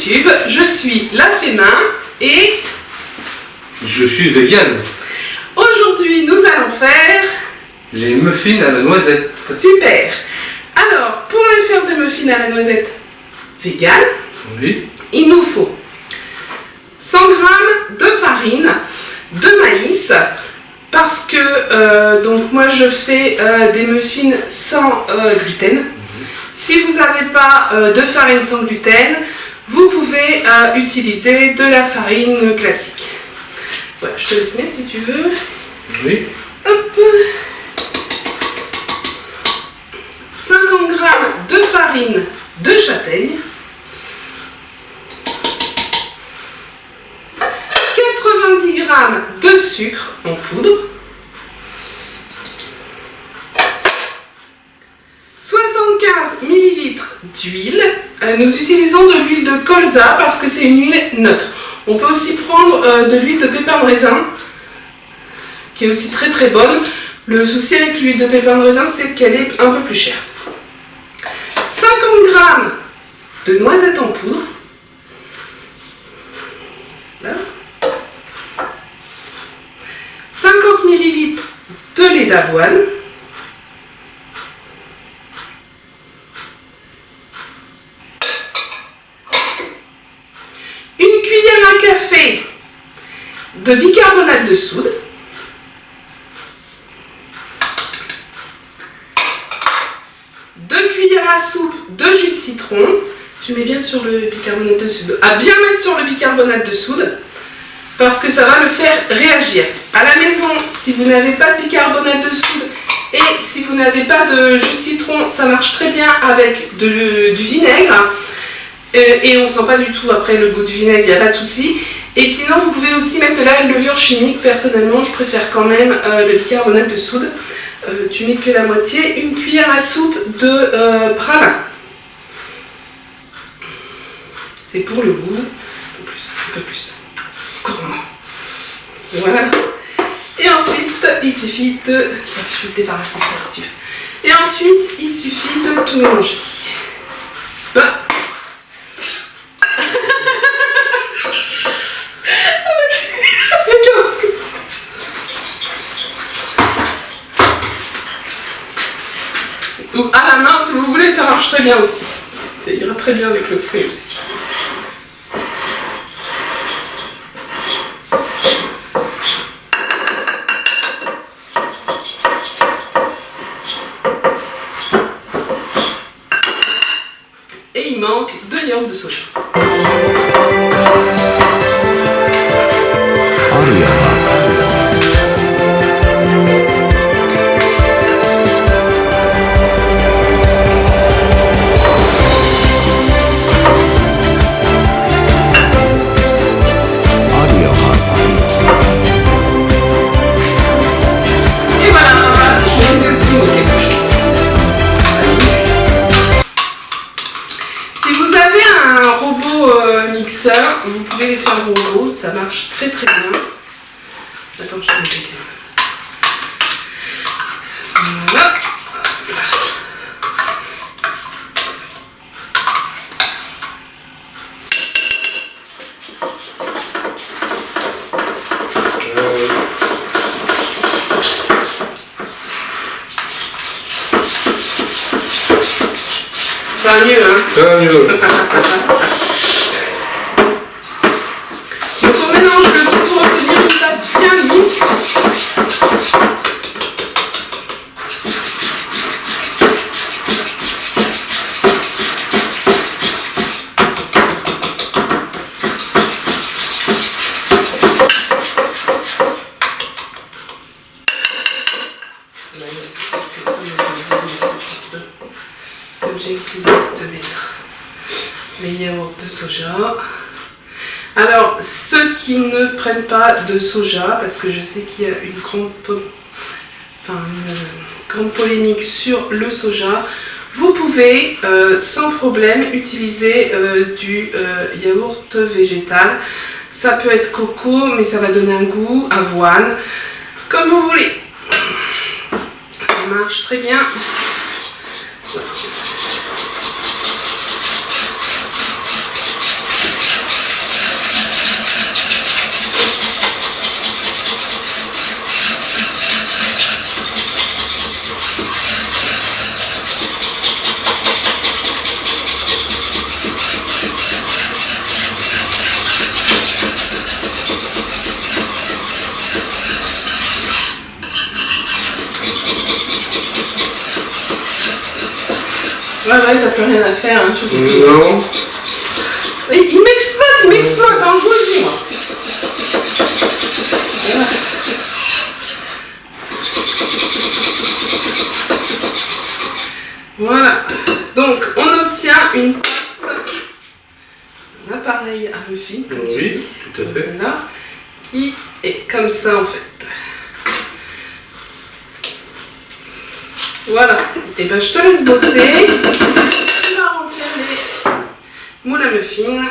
YouTube, je suis La Fémin et... Je suis vegan. Aujourd'hui, nous allons faire... Les muffins à la noisette. Super. Alors, pour les faire des muffins à la noisette vegan, Oui. il nous faut 100 g de farine de maïs, parce que donc moi je fais des muffins sans gluten. Si vous n'avez pas de farine sans gluten, vous pouvez utiliser de la farine classique. Voilà, je te laisse mettre si tu veux. Oui. Hop. 50 g de farine de châtaigne. 90 g de sucre en poudre. 75 ml d'huile. Nous utilisons de l'huile de colza parce que c'est une huile neutre. On peut aussi prendre de l'huile de pépin de raisin, qui est aussi très très bonne. Le souci avec l'huile de pépin de raisin, c'est qu'elle est un peu plus chère. 50 g de noisettes en poudre. Là. 50 ml de lait d'avoine. Une cuillère à café de bicarbonate de soude. À soupe de jus de citron. Tu mets bien sur le bicarbonate de soude. À bien mettre sur le bicarbonate de soude parce que ça va le faire réagir. À la maison, si vous n'avez pas de bicarbonate de soude et si vous n'avez pas de jus de citron, ça marche très bien avec du vinaigre. Et on sent pas du tout après le goût du vinaigre, il n'y a pas de souci. Et sinon, vous pouvez aussi mettre de la levure chimique. Personnellement, je préfère quand même le bicarbonate de soude. Tu mets que la moitié, une cuillère à soupe de pralin. C'est pour le goût, un peu plus. Gourmand. Voilà. Et ensuite, il suffit de... Je vais te débarrasser de ça si tu veux. Et ensuite, il suffit de tout mélanger. Voilà. Ou à la main si vous voulez, ça marche très bien aussi. Ça ira très bien avec le fouet aussi. Et il manque 2 yaourts de soja. Vous pouvez les faire au robot, ça marche très très bien. Attends, je vais mettre ici. Voilà. Ça va mieux, hein? Ça va mieux. Donc on mélange le tout pour obtenir une pâte bien lisse. Comme j'ai oublié de mettre les yaourts de soja. Alors, ceux qui ne prennent pas de soja, parce que je sais qu'il y a une grande polémique sur le soja, vous pouvez sans problème utiliser du yaourt végétal. Ça peut être coco, mais ça va donner un goût, avoine, comme vous voulez. Ça marche très bien. Voilà. Ouais, t'as plus rien à faire. Hein, Non. Il m'exploite, hein, je vous le dis, moi. Voilà. Donc, on obtient une pâte, un appareil à muffin, comme tu dis. Tout à fait. Voilà. Qui est comme ça, en fait. Voilà. Et ben, je te laisse bosser. Tu vas remplir les moules à muffins.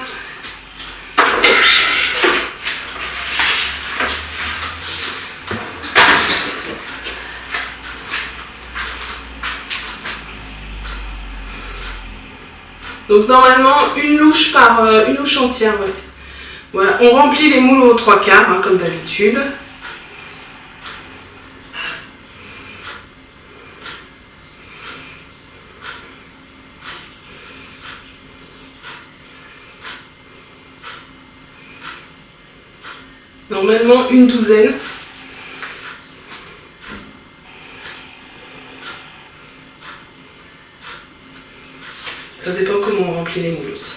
Donc normalement une louche entière. Ouais. Voilà, on remplit les moules aux 3/4 hein, comme d'habitude. Normalement une douzaine. Ça dépend comment on remplit les moules aussi.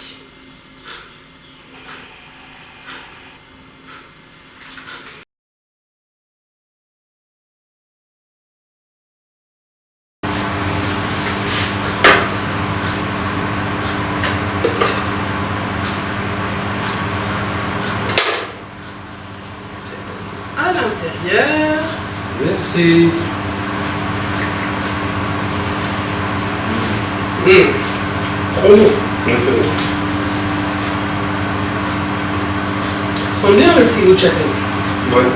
À l'intérieur. Merci. Trop bon. Sent bien le petit goût de châtaigne. Ouais.